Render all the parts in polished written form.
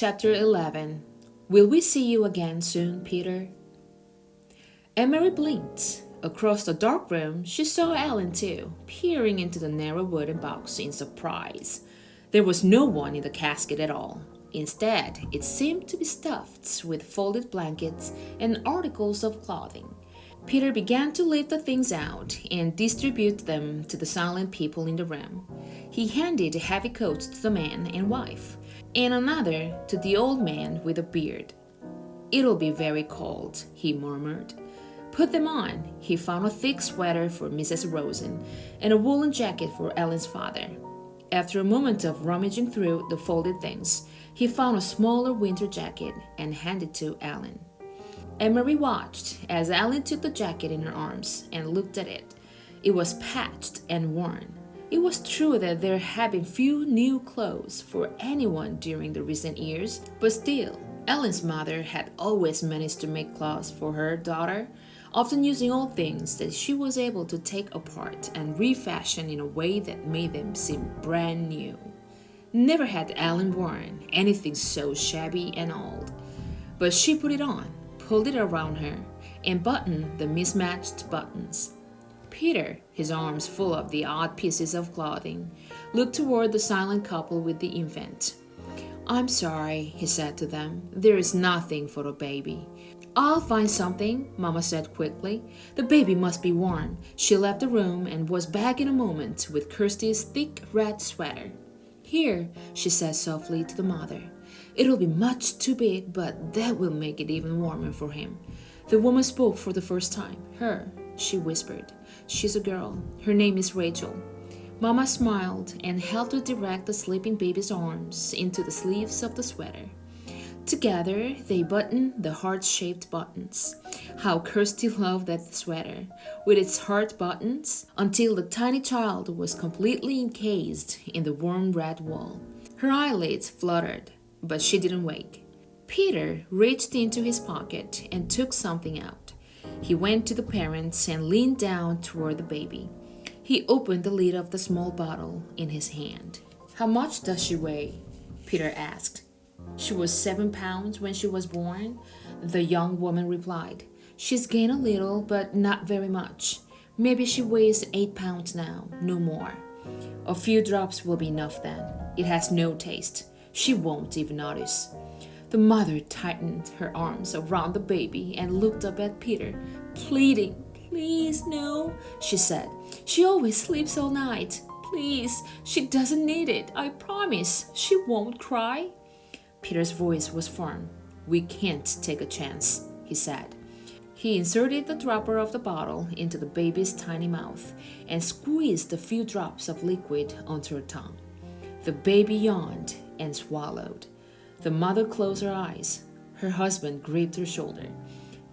Chapter 11. Will we see you again soon, Peter? Emery blinked. Across the dark room, she saw Ellen too, peering into the narrow wooden box in surprise. There was no one in the casket at all. Instead, it seemed to be stuffed with folded blankets and articles of clothing. Peter began to lift the things out and distribute them to the silent people in the room. He handed heavy coats to the man and wife, and another to the old man with a beard. "It'll be very cold," he murmured. "Put them on." He found a thick sweater for Mrs. Rosen and a woolen jacket for Ellen's father. After a moment of rummaging through the folded things, he found a smaller winter jacket and handed it to Ellen. Emery watched as Ellen took the jacket in her arms and looked at it. It was patched and worn. It was true that there had been few new clothes for anyone during the recent years, but still, Ellen's mother had always managed to make clothes for her daughter, often using old things that she was able to take apart and refashion in a way that made them seem brand new. Never had Ellen worn anything so shabby and old, but she put it on, pulled it around her, and buttoned the mismatched buttons. Peter, his arms full of the odd pieces of clothing, looked toward the silent couple with the infant. "I'm sorry," he said to them. "There is nothing for the baby." "I'll find something," Mama said quickly. "The baby must be warm." She left the room and was back in a moment with Kirsty's thick red sweater. "Here," she said softly to the mother. "It'll be much too big, but that will make it even warmer for him." The woman spoke for the first time. "Her," she whispered. "She's a girl. Her name is Rachel." Mama smiled and helped her direct the sleeping baby's arms into the sleeves of the sweater. Together, they buttoned the heart-shaped buttons. How Kirsty loved that sweater, with its heart buttons, until the tiny child was completely encased in the warm red wool. Her eyelids fluttered, but she didn't wake. Peter reached into his pocket and took something out. He went to the parents and leaned down toward the baby. He opened the lid of the small bottle in his hand. "How much does she weigh?" Peter asked. "She was 7 pounds when she was born," the young woman replied. "She's gained a little, but not very much. Maybe she weighs 8 pounds now, no more. A few drops will be enough then. It has no taste. She won't even notice." The mother tightened her arms around the baby and looked up at Peter, pleading. "Please, no," she said. "She always sleeps all night. Please, she doesn't need it. I promise she won't cry." Peter's voice was firm. "We can't take a chance," he said. He inserted the dropper of the bottle into the baby's tiny mouth and squeezed a few drops of liquid onto her tongue. The baby yawned and swallowed. The mother closed her eyes. Her husband gripped her shoulder.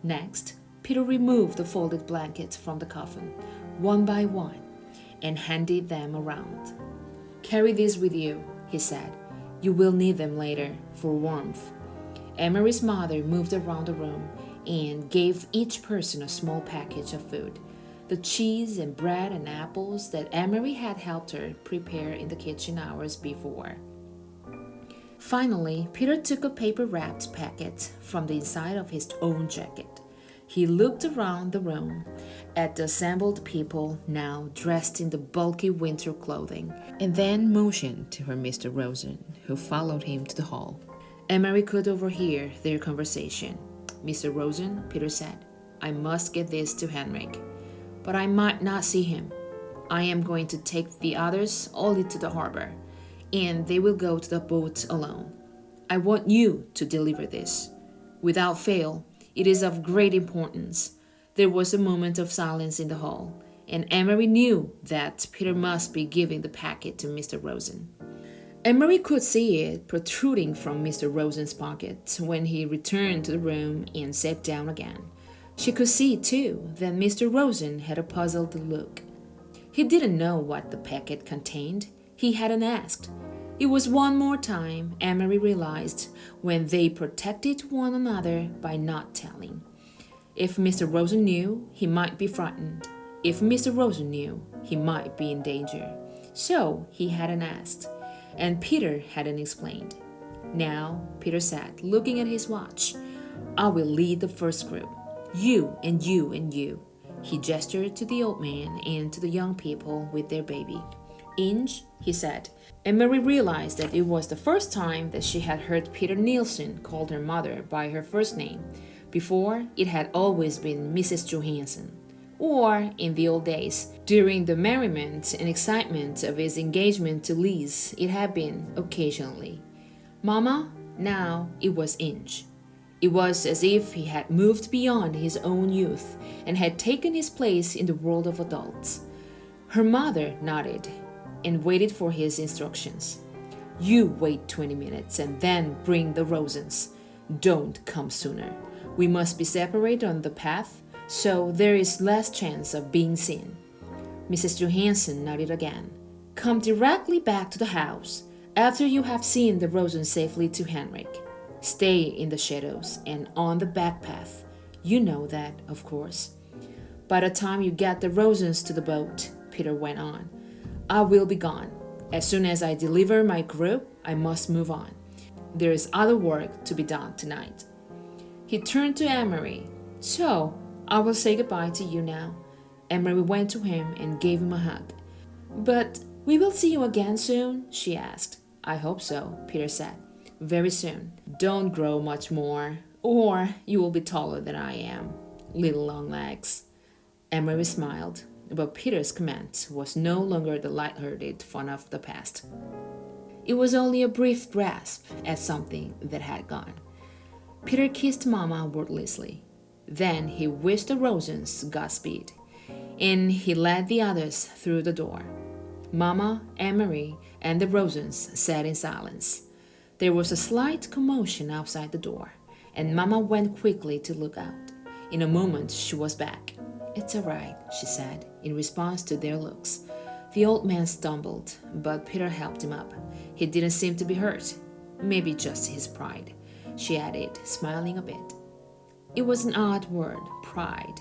Next, Peter removed the folded blankets from the coffin, one by one, and handed them around. "Carry these with you," he said. "You will need them later for warmth." Emery's mother moved around the room and gave each person a small package of food, the cheese and bread and apples that Emery had helped her prepare in the kitchen hours before. Finally, Peter took a paper-wrapped packet from the inside of his own jacket. He looked around the room at the assembled people now dressed in the bulky winter clothing, and then motioned to her Mr. Rosen, who followed him to the hall. Emery could overhear their conversation. "Mr. Rosen," Peter said, "I must get this to Henrik, but I might not see him. I am going to take the others only to the harbor, and they will go to the boat alone. I want you to deliver this. Without fail, it is of great importance." There was a moment of silence in the hall, and Emery knew that Peter must be giving the packet to Mr. Rosen. Emery could see it protruding from Mr. Rosen's pocket when he returned to the room and sat down again. She could see, too, that Mr. Rosen had a puzzled look. He didn't know what the packet contained. He hadn't asked. It was one more time, Emery realized, when they protected one another by not telling. If Mr. Rosen knew, he might be frightened. If Mr. Rosen knew, he might be in danger. So he hadn't asked, and Peter hadn't explained. Now, Peter said, looking at his watch, I will lead the first group. You and you and you. He gestured to the old man and to the young people with their baby. Inge, he said, and Mary realized that it was the first time that she had heard Peter Nielsen called her mother by her first name. Before, it had always been Mrs. Johansson. Or, in the old days, during the merriment and excitement of his engagement to Liz, it had been occasionally. Mama, now it was Inge. It was as if he had moved beyond his own youth and had taken his place in the world of adults. Her mother nodded and waited for his instructions. You wait 20 minutes and then bring the Rosens. Don't come sooner. We must be separate on the path, so there is less chance of being seen. Mrs. Johansson nodded again. Come directly back to the house after you have seen the Rosens safely to Henrik. Stay in the shadows and on the back path. You know that, of course. By the time you get the Rosens to the boat, Peter went on, I will be gone. As soon as I deliver my group, I must move on. There is other work to be done tonight. He turned to Emery. So, I will say goodbye to you now. Emery went to him and gave him a hug. But we will see you again soon, she asked. I hope so, Peter said. Very soon. Don't grow much more, or you will be taller than I am. Little long legs. Emery smiled, but Peter's comment was no longer the light-hearted fun of the past. It was only a brief grasp at something that had gone. Peter kissed Mama wordlessly. Then he wished the Rosens Godspeed, and he led the others through the door. Mama, Emery, and the Rosens sat in silence. There was a slight commotion outside the door, and Mama went quickly to look out. In a moment, she was back. It's all right, she said, in response to their looks. The old man stumbled, but Peter helped him up. He didn't seem to be hurt. Maybe just his pride, she added, smiling a bit. It was an odd word, pride.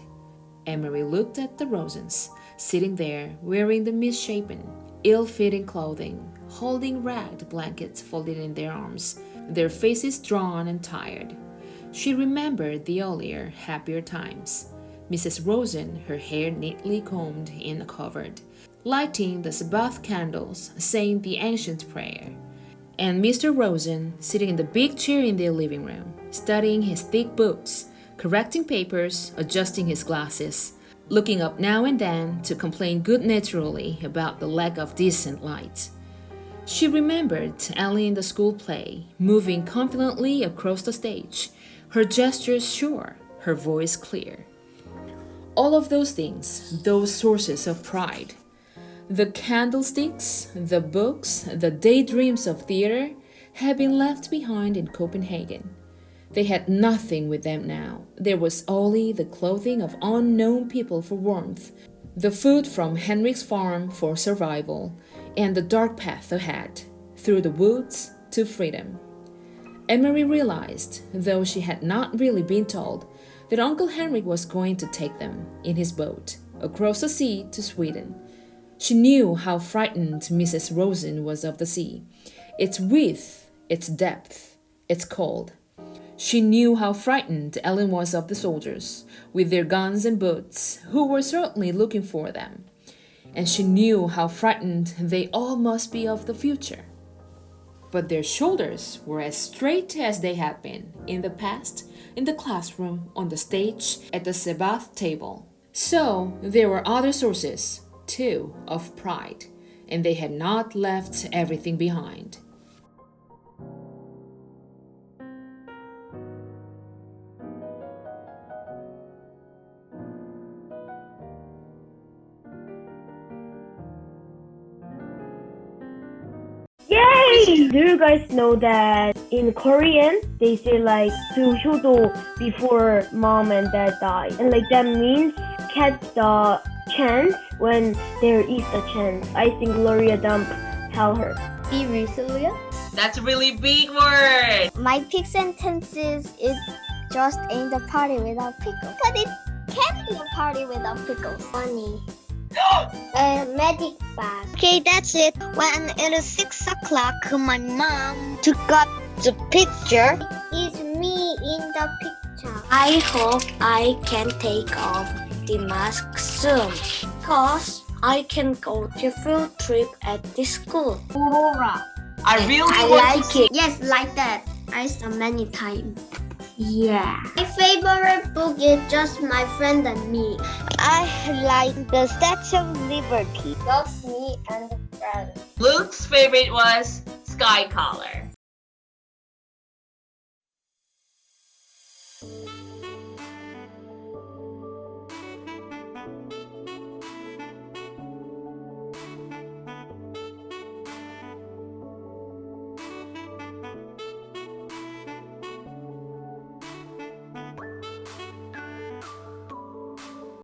Emery looked at the Rosens, sitting there wearing the misshapen, ill-fitting clothing, holding ragged blankets folded in their arms, their faces drawn and tired. She remembered the earlier, happier times. Mrs. Rosen, her hair neatly combed and covered, lighting the Sabbath candles, saying the ancient prayer. And Mr. Rosen, sitting in the big chair in their living room, studying his thick books, correcting papers, adjusting his glasses, looking up now and then to complain good-naturedly about the lack of decent light. She remembered Ellie in the school play, moving confidently across the stage, her gestures sure, her voice clear. All of those things, those sources of pride. The candlesticks, the books, the daydreams of theater had been left behind in Copenhagen. They had nothing with them now. There was only the clothing of unknown people for warmth, the food from Henrik's farm for survival, and the dark path ahead, through the woods to freedom. Emery realized, though she had not really been told, that Uncle Henrik was going to take them, in his boat, across the sea to Sweden. She knew how frightened Mrs. Rosen was of the sea, its width, its depth, its cold. She knew how frightened Ellen was of the soldiers, with their guns and boots, who were certainly looking for them. And she knew how frightened they all must be of the future. But their shoulders were as straight as they had been in the past, in the classroom, on the stage, at the Sabbath table. So there were other sources, too, of pride, and they had not left everything behind. Yay! Do you guys know that in Korean they say like 효도 before mom and dad die, and like that means catch the chance when there is a chance. I think Gloria Dump tell her. Be resilient. That's a really big word. My pick sentences is just ain't a party without pickles. But it can't be a party without pickles. Funny. A magic bag. Okay, that's it. When it is 6 o'clock, my mom took up the picture is me in the picture. I hope I can take off the mask soon, cause I can go to field trip at this school. Aurora. I really I want like to it. Yes, like that. I saw many times. Yeah. My favorite book is Just My Friend and Me. I like the Statue of Liberty. Just Me and the Friend. Luke's favorite was Sky Color.